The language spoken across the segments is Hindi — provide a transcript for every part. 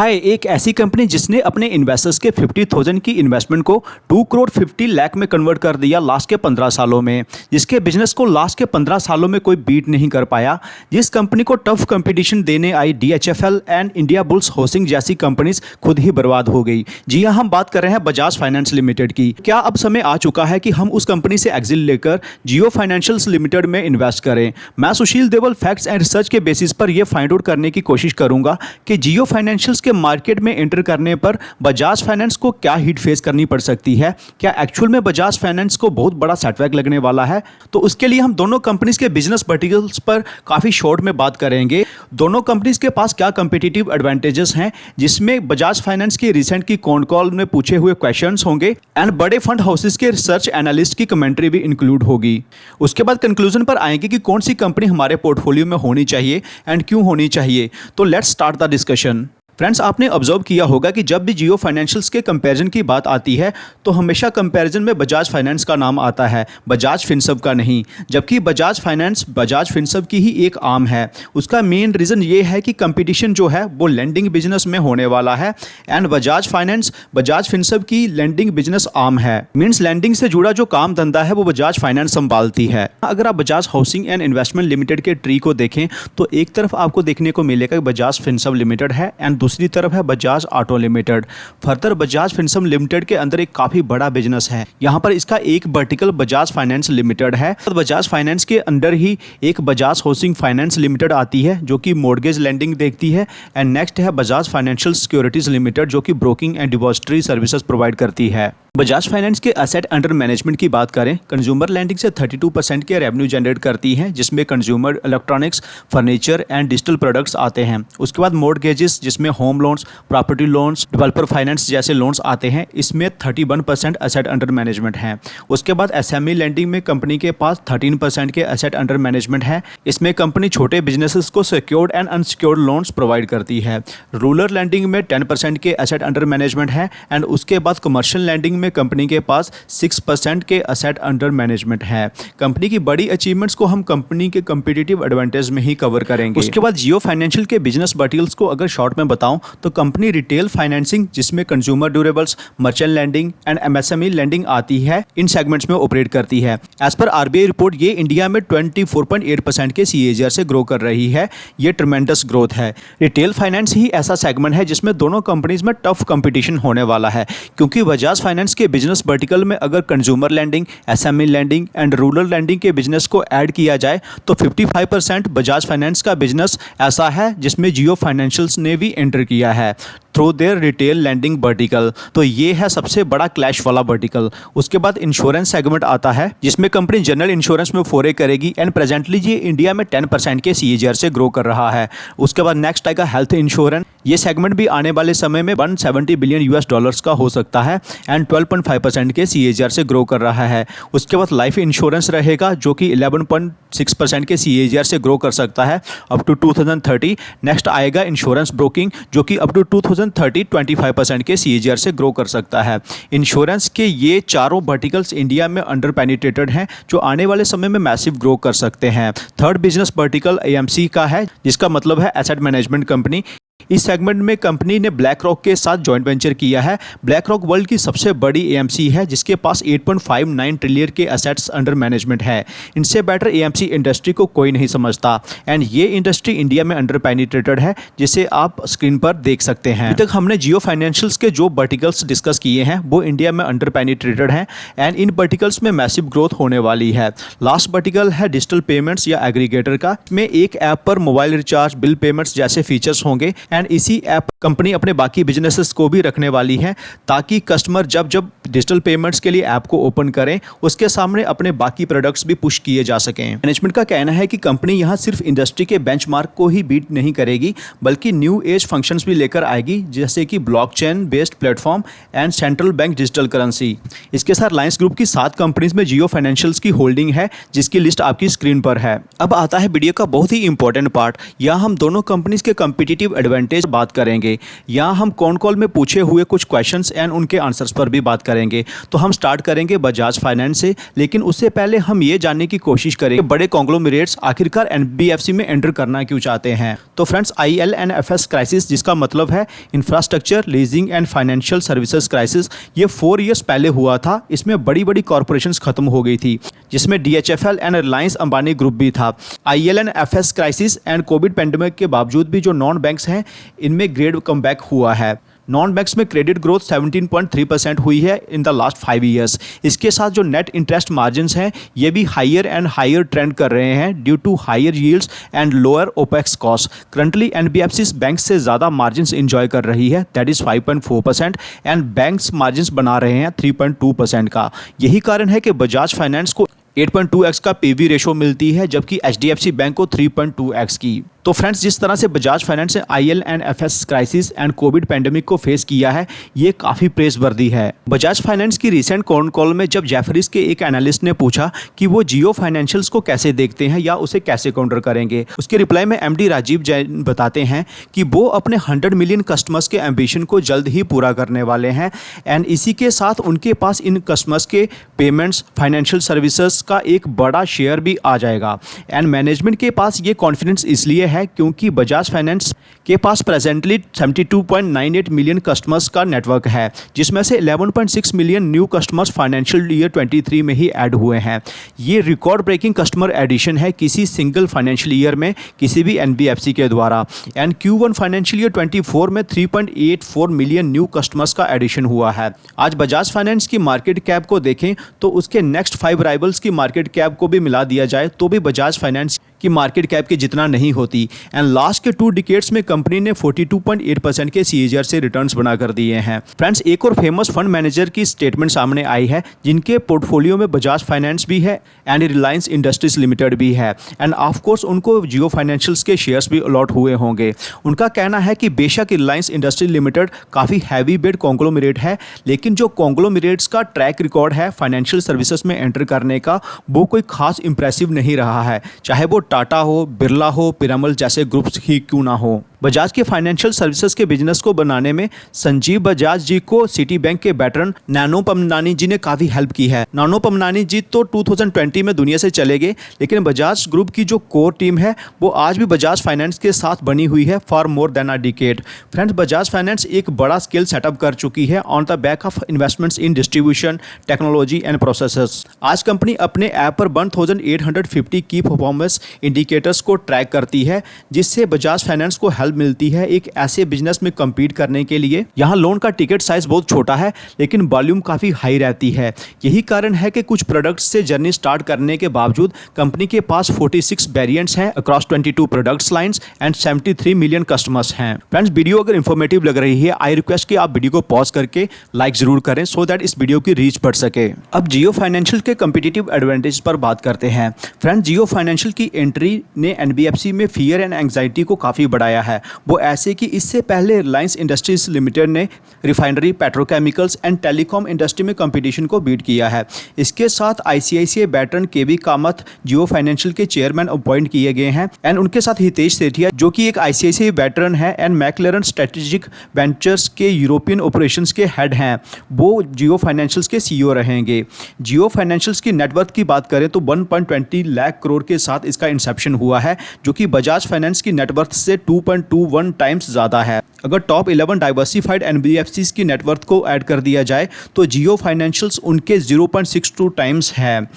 हाय, एक ऐसी कंपनी जिसने अपने इन्वेस्टर्स के 50,000 की इन्वेस्टमेंट को 2 करोड़ 50 लाख में कन्वर्ट कर दिया लास्ट के 15 सालों में, जिसके बिजनेस को लास्ट के 15 सालों में कोई बीट नहीं कर पाया, जिस कंपनी को टफ कंपटीशन देने आई DHFL and India bulls housing जैसी कंपनीज खुद ही बर्बाद हो गई। जी हाँ, हम बात कर रहे हैं बजाज फाइनेंस लिमिटेड की। क्या अब समय आ चुका है कि हम उस कंपनी से एग्जिट लेकर जियो फाइनेंशियल्स लिमिटेड में इन्वेस्ट करें? मैं सुशील देवल फैक्ट्स एंड रिसर्च के बेसिस पर यह फाइंड आउट करने की कोशिश करूंगा कि जियो फाइनेंशियल्स के मार्केट में एंटर करने पर बजाज फाइनेंस को क्या हिट फेस करनी पड़ सकती है। क्या एक्चुअल में बजाज फाइनेंस को बहुत बड़ा सेटबैक लगने वाला है? तो उसके लिए हम दोनों कंपनीज के बिजनेस वर्टिकल्स पर काफी शॉर्ट में बात करेंगे। दोनों कंपनीज के पास क्या कंपटीटिव एडवांटेजेस हैं, जिसमें बजाज फाइनेंस की रिसेंट की कॉन कॉल में पूछे हुए क्वेश्चंस होंगे एंड बड़े फंड हाउसेस के रिसर्च एनालिस्ट की कमेंट्री भी इंक्लूड होगी। उसके बाद कंक्लूजन पर आएंगे कि कौन सी कंपनी हमारे पोर्टफोलियो में होनी चाहिए एंड क्यों होनी चाहिए। तो let's start the discussion. Friends, आपने ऑब्जर्व किया होगा कि जब भी जियो फाइनेंशियल्स के कंपैरिजन की बात आती है तो हमेशा कंपैरिजन में बजाज फाइनेंस का नाम आता है, बजाज फिनसर्व का नहीं। जबकि बजाज फाइनेंस बजाज फिनसर्व की ही एक आर्म है। उसका मेन रीज़न ये है कि कंपटीशन जो है वो लेंडिंग बिजनेस में होने वाला है and Bajaj finance Bajaj Finserv की लेंडिंग बिजनेस आर्म है। मीन्स लेंडिंग से जुड़ा जो काम धंधा है वो बजाज फाइनेंस संभालती है। अगर आप Bajaj housing and investment limited के ट्री को देखें तो एक तरफ आपको देखने को मिलेगा कि बजाज फिनसर्व लिमिटेड है एंड दूसरी तरफ है Bajaj auto limited. Further Bajaj Finserv limited के अंदर एक काफी बड़ा बिजनेस है। यहाँ पर इसका एक वर्टिकल बजाज फाइनेंस लिमिटेड है। बजाज फाइनेंस के अंदर ही एक बजाज हाउसिंग फाइनेंस लिमिटेड आती है जो कि मॉर्गेज लेंडिंग देखती है एंड नेक्स्ट है बजाज फाइनेंशियल सिक्योरिटीज लिमिटेड जो कि broking and depository services provide करती है। बजाज फाइनेंस के एसेट अंडर मैनेजमेंट की बात करें, कंज्यूमर लैंडिंग से 32% के रेवेन्यू जनरेट करती है, जिसमें consumer electronics, furniture and digital products आते हैं। उसके बाद मॉर्गेजेस जिसमें home loans, property loans, developer finance जैसे लोन्स आते हैं, इसमें 31% एसेट अंडर मैनेजमेंट है। उसके बाद SME लैंडिंग में कंपनी के पास 13% के एसेट अंडर मैनेजमेंट है। इसमें कंपनी छोटे बिजनेसेस को secured and unsecured loans provide करती है। रूरल लैंडिंग में 10% के एसेट अंडर मैनेजमेंट है एंड उसके बाद कमर्शियल लैंडिंग में कंपनी के पास 6% के एसेट अंडर मैनेजमेंट है। कंपनी की बड़ी अचीवमेंट्स को हम कंपनी के कंपटीटिव एडवांटेज में ही कवर करेंगे। उसके बाद जियो फाइनेंशियल के बिजनेस वर्टिकल्स को अगर शॉर्ट में बताऊं तो कंपनी रिटेल फाइनेंसिंग जिसमें consumer durables, merchant lending and MSME lending आती है, इन सेगमेंट्स में ऑपरेट करती है। एज पर RBI रिपोर्ट ये इंडिया में 24.8% के CAGR से ग्रो कर रही है। ये ट्रमेंडस ग्रोथ है। रिटेल फाइनेंस ही ऐसा सेगमेंट है जिसमें दोनों कंपनीज में टफ कंपटीशन होने वाला है, क्योंकि बजाज फाइनेंस के बिजनेस वर्टिकल में अगर consumer lending, SME lending and rural lending के बिजनेस को ऐड किया जाए तो 55% बजाज फाइनेंस का बिजनेस ऐसा है जिसमें जियो फाइनेंशियल्स ने भी एंटर किया है through their retail landing vertical. तो ये है सबसे बड़ा क्लैश वाला वर्टिकल। उसके बाद इंश्योरेंस सेगमेंट आता है जिसमें कंपनी जनरल इंश्योरेंस में फोरे करेगी एंड प्रेजेंटली ये इंडिया में 10% के CAGR से ग्रो कर रहा है। उसके बाद नेक्स्ट आएगा हेल्थ इंश्योरेंस। ये सेगमेंट भी आने वाले समय में $170 बिलियन का हो सकता है एंड 12.5% के CAGR से ग्रो कर रहा है। उसके बाद लाइफ इंश्योरेंस रहेगा जो कि 11.6% के CAGR से ग्रो कर सकता है अप टू 2030। नेक्स्ट आएगा इंश्योरेंस ब्रोकिंग जो कि अप टू 2030 25% के CAGR से ग्रो कर सकता है। इंश्योरेंस के ये चारों वर्टिकल्स इंडिया में अंडर पेनिट्रेटेड हैं जो आने वाले समय में मैसिव ग्रो कर सकते हैं। थर्ड बिजनेस वर्टिकल AMC का है जिसका मतलब है एसेट मैनेजमेंट कंपनी। इस सेगमेंट में कंपनी ने ब्लैक रॉक के साथ जॉइंट वेंचर किया है। ब्लैक रॉक वर्ल्ड की सबसे बड़ी AMC है जिसके पास 8.59 ट्रिलियन के एसेट्स अंडर मैनेजमेंट है। इनसे बेटर AMC इंडस्ट्री को कोई नहीं समझता एंड ये इंडस्ट्री इंडिया में अंडर पेनिट्रेटेड है, जिसे आप स्क्रीन पर देख सकते हैं। अभी तक हमने जियो फाइनेंशियल्स के जो वर्टिकल्स डिस्कस किए हैं वो इंडिया में अंडर पेनिट्रेटेड हैं एंड इन वर्टिकल्स में मैसिव ग्रोथ होने वाली है। लास्ट वर्टिकल है डिजिटल पेमेंट्स या एग्रीगेटर का। में एक ऐप पर मोबाइल रिचार्ज, बिल पेमेंट्स जैसे फीचर्स होंगे एंड इसी ऐप कंपनी अपने बाकी बिजनेसेस को भी रखने वाली है ताकि कस्टमर जब डिजिटल पेमेंट्स के लिए ऐप को ओपन करें उसके सामने अपने बाकी प्रोडक्ट्स भी पुश किए जा सकें। मैनेजमेंट का कहना है कि कंपनी यहां सिर्फ इंडस्ट्री के बेंचमार्क को ही बीट नहीं करेगी बल्कि न्यू एज फंक्शंस भी लेकर आएगी, जैसे कि blockchain based platform and central bank digital currency. इसके साथ रिलायंस ग्रुप की 7 कंपनीज में जियो फाइनेंशियल्स की होल्डिंग है जिसकी लिस्ट आपकी स्क्रीन पर है। अब आता है वीडियो का बहुत ही इंपॉर्टेंट पार्ट। यहाँ हम दोनों कंपनीज के कॉम्पिटिटिव एडवांटेज एडवांटेज बात करेंगे। यहाँ हम कॉन कॉल में पूछे हुए कुछ क्वेश्चंस एंड उनके आंसर्स पर भी बात करेंगे। तो हम स्टार्ट करेंगे बजाज फाइनेंस से, लेकिन उससे पहले हम ये जानने की कोशिश करेंगे बड़े कॉन्ग्लोमरेट्स आखिरकार एनबीएफसी में एंटर करना क्यों चाहते हैं। तो फ्रेंड्स, IL&FS क्राइसिस, जिसका मतलब है infrastructure leasing and financial services crisis, ये 4 ईयर्स पहले हुआ था। इसमें बड़ी बड़ी कॉर्पोरेशंस खत्म हो गई थी, जिसमें DHFL and Reliance Ambani group भी था। IL&FS crisis and Covid pandemic के बावजूद भी जो नॉन बैंक्स हैं, इनमें ग्रेट कमबैक हुआ है। नॉन बैंक्स में क्रेडिट ग्रोथ 17.3% हुई है इन द लास्ट 5 ईयर्स। इसके साथ जो नेट इंटरेस्ट मार्जिन्स हैं, ये भी हायर एंड हायर ट्रेंड कर रहे हैं due to higher yields and lower opex cost. Currently NBFC bank से ज़्यादा मार्जिन्स इंजॉय कर रही है, that is 5.4%, and banks margins बना रहे हैं 3.2% का। यही कारण है कि बजाज फाइनेंस को 8.2x का पीवी रेशो मिलती है, जबकि एचडीएफसी बैंक को 3.2x की। तो फ्रेंड्स, जिस तरह से बजाज फाइनेंस ने IL&FS crisis and Covid pandemic को फेस किया है, ये काफ़ी प्रेसवर्दी है। बजाज फाइनेंस की रिसेंट कॉन कॉल में जब जेफरीज के एक एनालिस्ट ने पूछा कि वो जियो फाइनेंशियल्स को कैसे देखते हैं या उसे कैसे काउंटर करेंगे, उसके रिप्लाई में MD राजीव जैन बताते हैं कि वो अपने 100 मिलियन कस्टमर्स के एम्बिशन को जल्द ही पूरा करने वाले हैं, एंड इसी के साथ उनके पास इन कस्टमर्स के पेमेंट्स, फाइनेंशियल सर्विसेज का एक बड़ा शेयर भी आ जाएगा। एंड मैनेजमेंट के पास ये कॉन्फिडेंस इसलिए है क्योंकि बजाज फाइनेंस के पास प्रेजेंटली 72.98 मिलियन कस्टमर्स का नेटवर्क है, जिसमें से 11.6 million new customers financial year 23 में ही ऐड हुए हैं। ये रिकॉर्ड ब्रेकिंग कस्टमर एडिशन है किसी सिंगल फाइनेंशियल ईयर में किसी भी एनबीएफसी के द्वारा। एंड Q1 फाइनेंशियल ईयर 24 में 3.84 मिलियन न्यू कस्टमर्स का एडिशन हुआ है। आज बजाज फाइनेंस की मार्केट कैप को देखें तो उसके नेक्स्ट 5 राइवल्स की मार्केट कैप को भी मिला दिया जाए तो भी बजाज फाइनेंस की मार्केट कैप के जितना नहीं होती। एंड लास्ट के 2 डिकेड्स में कंपनी ने 42.8% के CAGR से रिटर्न्स बना कर दिए हैं। फ्रेंड्स, एक और फेमस फंड मैनेजर की स्टेटमेंट सामने आई है, जिनके पोर्टफोलियो में बजाज फाइनेंस भी है एंड रिलायंस इंडस्ट्रीज लिमिटेड भी है, एंड ऑफ कोर्स उनको जियो फाइनेंशियल्स के शेयर्स भी अलॉट हुए होंगे। उनका कहना है कि बेशक रिलायंस इंडस्ट्रीज लिमिटेड काफ़ी हैवी बेड कॉन्ग्लोमरेट है, लेकिन जो कॉन्ग्लोमरेट्स का ट्रैक रिकॉर्ड है फाइनेंशियल सर्विसेज में एंटर करने का, वो कोई खास इंप्रेसिव नहीं रहा है, चाहे वो टाटा हो, बिरला हो, पिरामल जैसे ग्रुप्स ही क्यों ना हो। बजाज के फाइनेंशियल सर्विसेज के बिजनेस को बनाने में संजीव बजाज जी को सिटी बैंक के वेटरन नैनो पमनानी जी ने काफ़ी हेल्प की है। नैनो पमनानी जी तो 2020 में दुनिया से चले गए, लेकिन बजाज ग्रुप की जो कोर टीम है वो आज भी बजाज फाइनेंस के साथ बनी हुई है for more than a decade. Friends, Bajaj finance एक बड़ा स्किल सेटअप कर चुकी है on the back of investments in distribution, technology and processes. आज कंपनी अपने ऐप पर 1850 की परफॉर्मेंस इंडिकेटर्स को ट्रैक करती है, जिससे बजाज फाइनेंस को हेल्प मिलती है एक ऐसे बिजनेस में compete करने के लिए। यहाँ लोन का टिकट साइज बहुत छोटा है, लेकिन वॉल्यूम काफ़ी हाई रहती है। यही कारण है कि कुछ प्रोडक्ट्स से जर्नी स्टार्ट करने के बावजूद कंपनी के पास 46 वेरिएंट्स हैं across 22 products lines and 73 million customers हैं। फ्रेंड्स, वीडियो अगर इन्फॉर्मेटिव लग रही है, आई रिक्वेस्ट कि आप वीडियो को पॉज करके लाइक जरूर करें सो दैट इस वीडियो की रीच बढ़ सके। अब जियो फाइनेंशियल के कम्पिटिटिव एडवांटेज पर बात करते हैं। फ्रेंड्स, जियो फाइनेंशियल की एंट्री ने एनबीएफसी में फियर एंड एंग्जाइटी को काफ़ी बढ़ाया है। वो ऐसे कि इससे पहले रिलायंस इंडस्ट्रीज लिमिटेड ने refinery, petrochemicals and telecom industry में कंपटीशन को बीट किया है। इसके साथ आईसीआईसीआई वेटरन केवी कामत जियो फाइनेंशियल के चेयरमैन अपॉइंट किए गए हैं, एंड उनके साथ हितेश सेठिया जो कि एक आईसीआईसीआई वेटरन है एंड मैकलेरन स्ट्रेटेजिक वेंचर्स के यूरोपियन ऑपरेशंस के हेड हैं, वो जियो फाइनेंशियल्स के CEO रहेंगे। जियो फाइनेंशियल्स की नेटवर्थ की बात करें तो 1.20 लाख करोड़ के साथ इसका इंसेप्शन हुआ है, जो कि बजाज फाइनेंस की नेटवर्थ से 2.21 टाइम्स ज़्यादा है। अगर टॉप 11 डाइवर्सिफाइड एनबीएफसीज की नेटवर्थ को ऐड कर दिया जाए तो जियो फाइनेंशियल्स उनके 0.62 टाइम्स है।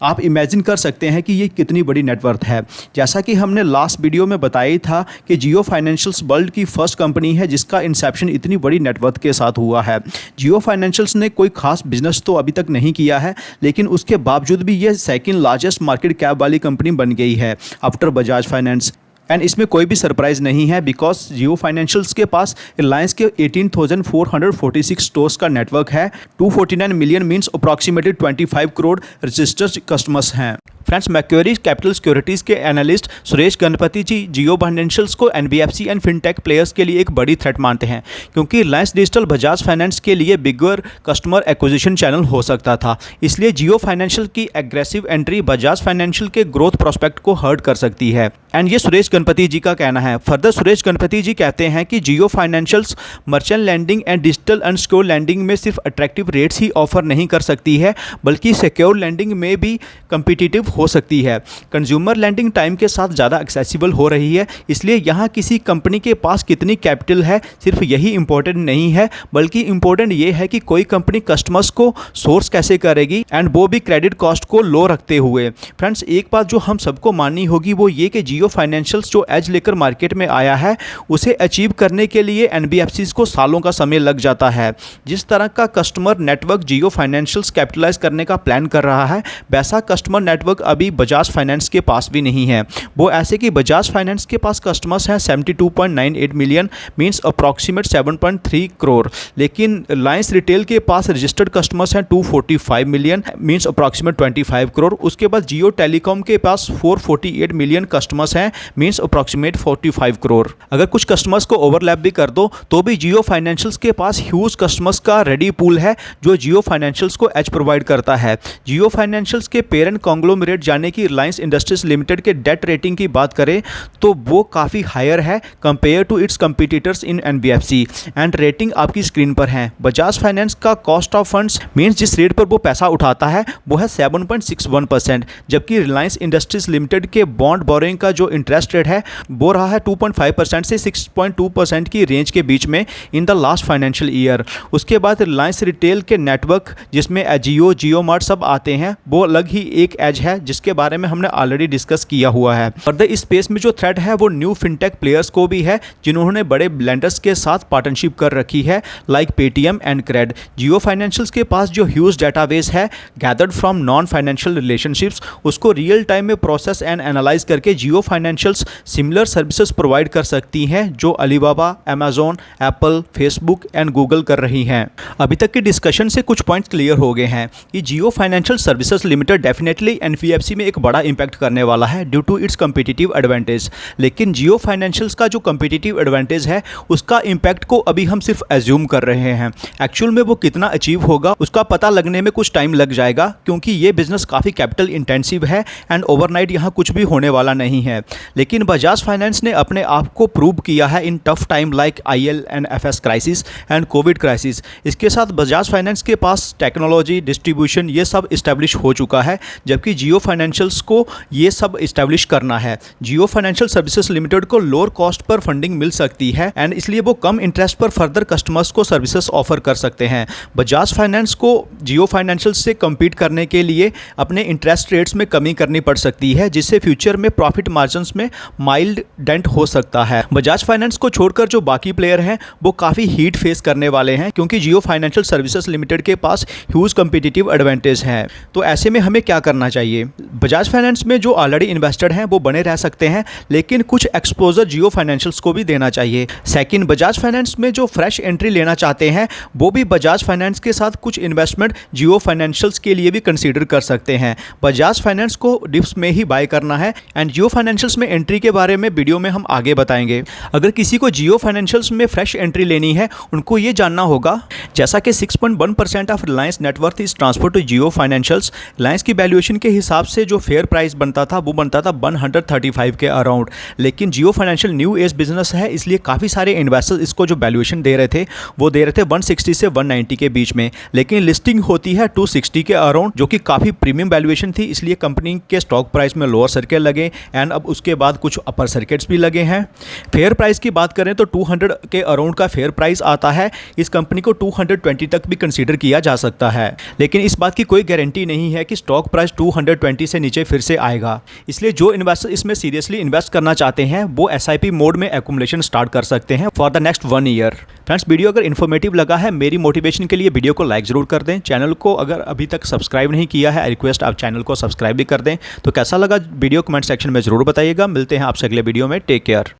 आप इमेजिन कर सकते हैं कि ये कितनी बड़ी नेटवर्थ है। जैसा कि हमने लास्ट वीडियो में बताया था कि जियो फाइनेंशियल्स वर्ल्ड की फर्स्ट कंपनी है जिसका इंसेप्शन इतनी बड़ी नेटवर्थ के साथ हुआ है। जियो फाइनेंशियल्स ने कोई खास बिजनेस तो अभी तक नहीं किया है, लेकिन उसके बावजूद भी ये सेकंड लार्जेस्ट मार्केट कैप वाली कंपनी बन गई है आफ्टर बजाज फाइनेंस। एंड इसमें कोई भी सरप्राइज नहीं है बिकॉज जियो फाइनेंशियल्स के पास रिलायंस के 18,446 स्टोर्स का नेटवर्क है। 249 million means approximately 25 crore registered customers हैं। फ्रेंड्स, मैक्वेरी कैपिटल सिक्योरिटीज़ के एनालिस्ट सुरेश गणपति जी जियो फाइनेंशियल्स को एनबीएफसी एंड फिनटेक प्लेयर्स के लिए एक बड़ी थ्रेट मानते हैं, क्योंकि रिलायंस डिजिटल बजाज फाइनेंस के लिए बिगर कस्टमर एक्विजिशन चैनल हो सकता था। इसलिए जियो फाइनेंशियल की एग्रेसिव एंट्री बजाज फाइनेंशियल के ग्रोथ प्रोस्पेक्ट को हर्ट कर सकती है। एंड ये सुरेश गणपति जी का कहना है। फर्दर सुरेश गणपति जी कहते हैं कि Jio financials merchant lending and digital unsecured lending में सिर्फ अट्रैक्टिव रेट्स ही ऑफर नहीं कर सकती है, बल्कि सिक्योर लैंडिंग में भी कम्पिटिटिव हो सकती है। कंज्यूमर लैंडिंग टाइम के साथ ज़्यादा एक्सेसिबल हो रही है, इसलिए यहाँ किसी कंपनी के पास कितनी कैपिटल है सिर्फ यही इंपॉर्टेंट नहीं है, बल्कि इंपॉर्टेंट ये है कि कोई कंपनी कस्टमर्स को सोर्स कैसे करेगी, एंड वो भी क्रेडिट कॉस्ट को लो रखते हुए। फ्रेंड्स, एक बात जो हम सबको माननी होगी वो ये कि जियो फाइनेंशियल्स जो एज लेकर मार्केट में आया है, उसे अचीव करने के लिए एनबीएफसीज को सालों का समय लग जाता है। जिस तरह का कस्टमर नेटवर्क जियो फाइनेंशियल्स कैपिटलाइज करने का प्लान कर रहा है, वैसा कस्टमर नेटवर्क अभी बजाज फाइनेंस के पास भी नहीं है। वो ऐसे कि बजाज फाइनेंस के पास कस्टमर्स हैं 72.98 मिलियन, मींस अप्रॉक्सीमेट 7.3 करोड़, लेकिन रिलायंस रिटेल के पास रजिस्टर्ड कस्टमर्स हैं 245 मिलियन, मींस अप्रॉक्सीमेट 25 करोड़। उसके बाद जियो टेलीकॉम के पास 448 मिलियन कस्टमर्स हैं, मींस अप्रॉक्सीमेट 45 करोड़। अगर कुछ कस्टमर्स को ओवरलैप भी कर दो तो भी जियो फाइनेंशियल्स के पास ह्यूज कस्टमर्स का रेडी पूल है जो जियो फाइनेंशियल्स को एज प्रोवाइड करता है। जियो फाइनेंशियल्स के पेरेंट कॉन्ग्लोमरेट जाने की रिलायंस इंडस्ट्रीज लिमिटेड के डेट रेटिंग की बात करें तो वो काफ़ी हायर है compare to its competitors in NBFC, and rating आपकी स्क्रीन पर है। बजाज फाइनेंस का कॉस्ट ऑफ फंड्स मींस जिस रेट पर वो पैसा उठाता है वो है 7.61%, जबकि रिलायंस इंडस्ट्रीज लिमिटेड के बॉन्ड बोरोइंग का जो इंटरेस्ट रेट है वो रहा है 2.5% से 6.2% की रेंज के बीच में in the last financial year. उसके बाद रिलायंस रिटेल के नेटवर्क जिसमें एजियो, जियो मार्ट सब आते हैं, वो अलग ही एक एज है जिसके बारे में हमने ऑलरेडी डिस्कस किया हुआ है। फर्दर इस स्पेस में जो थ्रेट है वो न्यू फिनटेक प्लेयर्स को भी है, जिन्होंने बड़े ब्लेंडर्स के साथ पार्टनरशिप कर रखी है like Paytm and Cred. Jio Financials के पास जो ह्यूज डेटाबेस है gathered from non financial relationships, उसको रियल टाइम में प्रोसेस एंड एनालाइज करके Jio Financials similar services provide कर सकती हैं जो Alibaba, Amazon, Apple, Facebook and Google कर रही हैं। अभी तक की डिस्कशन से कुछ पॉइंट्स क्लियर हो गए हैं कि Jio financial services limited definitely NBFC में एक बड़ा इंपैक्ट करने वाला है due to its competitive advantage, लेकिन जियो फाइनेंशियल्स का जो कम्पिटिटिव एडवांटेज है उसका इंपैक्ट को अभी हम सिर्फ एज्यूम कर रहे हैं। एक्चुअल में वो कितना अचीव होगा उसका पता लगने में कुछ टाइम लग जाएगा, क्योंकि ये बिजनेस काफ़ी कैपिटल इंटेंसिव है एंड ओवरनाइट यहाँ कुछ भी होने वाला नहीं है। लेकिन बजाज फाइनेंस ने अपने आप को प्रूव किया है इन tough time like IL&FS crisis and Covid crisis. इसके साथ बजाज फाइनेंस के पास टेक्नोलॉजी, डिस्ट्रीब्यूशन ये सब इस्टेब्लिश हो चुका है, जबकि जियो फाइनेंशियल्स को ये सब इस्टेब्लिश करना है। जियो फाइनेंशियल सर्विसेज लिमिटेड को लोअर कॉस्ट पर फंडिंग मिल सकती है एंड इसलिए वो कम इंटरेस्ट पर फर्दर कस्टमर्स को सर्विसेज ऑफर कर सकते हैं। बजाज फाइनेंस को जियो फाइनेंशियल से कम्पीट करने के लिए अपने इंटरेस्ट रेट्स में कमी करनी पड़ सकती है, जिससे फ्यूचर में प्रॉफिट मार्जिन्स में माइल्ड डेंट हो सकता है। बजाज फाइनेंस को छोड़कर जो बाकी प्लेयर हैं वो काफ़ी हीट फेस करने वाले हैं, क्योंकि जियो फाइनेंशियल सर्विसेज लिमिटेड के पास ह्यूज कम्पिटिटिव एडवांटेज है। तो ऐसे में हमें क्या करना चाहिए? बजाज फाइनेंस में जो ऑलरेडी इन्वेस्टेड हैं वो बने रह सकते हैं, लेकिन कुछ एक्सपोजर जियो फाइनेंशियल्स को भी देना चाहिए। सेकंड, बजाज फाइनेंस में जो फ्रेश एंट्री लेना चाहते हैं वो भी बजाज फाइनेंस के साथ कुछ इन्वेस्टमेंट जियो फाइनेंशियल्स के लिए भी कंसीडर कर सकते हैं। बजाज फाइनेंस को डिप्स में ही बाय करना है एंड जियो फाइनेंशियल्स में एंट्री के बारे में वीडियो में हम आगे बताएंगे। अगर किसी को जियो फाइनेंशियल्स में फ्रेश एंट्री लेनी है, उनको ये जानना होगा जैसा कि 6.1% ऑफ Reliance net worth is transfer to Jio Financials. Reliance की वैल्यूएशन के हिसाब से जो फेयर प्राइस बनता था वो बनता था 135 के अराउंड, लेकिन जियो फाइनेंशियल न्यू एज बिजनेस है, इसलिए काफ़ी सारे इन्वेस्टर्स इसको जो वैल्यूएशन दे रहे थे वो दे रहे थे 160 से 190 के बीच में, लेकिन लिस्टिंग होती है 260 के अराउंड, जो कि काफ़ी प्रीमियम वैल्यूएशन थी। इसलिए कंपनी के स्टॉक प्राइस में लोअर सर्किट लगे एंड अब उसके बाद कुछ अपर सर्किट्स भी लगे हैं। फेयर प्राइस की बात करें तो 200 के अराउंड का फेयर प्राइस आता है। इस कंपनी को 220 तक भी कंसीडर किया जा सकता है, लेकिन इस बात की कोई गारंटी नहीं है कि स्टॉक प्राइस 220 से नीचे फिर से आएगा। इसलिए जो इन्वेस्टर इसमें सीरियसली इन्वेस्ट करना चाहते हैं वो SIP मोड में एक्युमुलेशन स्टार्ट कर सकते हैं for the next 1 year. Friends, video अगर इन्फॉर्मेटिव लगा है, मेरी मोटिवेशन के लिए वीडियो को लाइक जरूर कर दें। चैनल को अगर अभी तक सब्सक्राइब नहीं किया है, रिक्वेस्ट आप चैनल को सब्सक्राइब भी कर दें। तो कैसा लगा वीडियो कमेंट सेक्शन में जरूर बताइएगा। मिलते हैं आपसे अगले वीडियो में। Take care.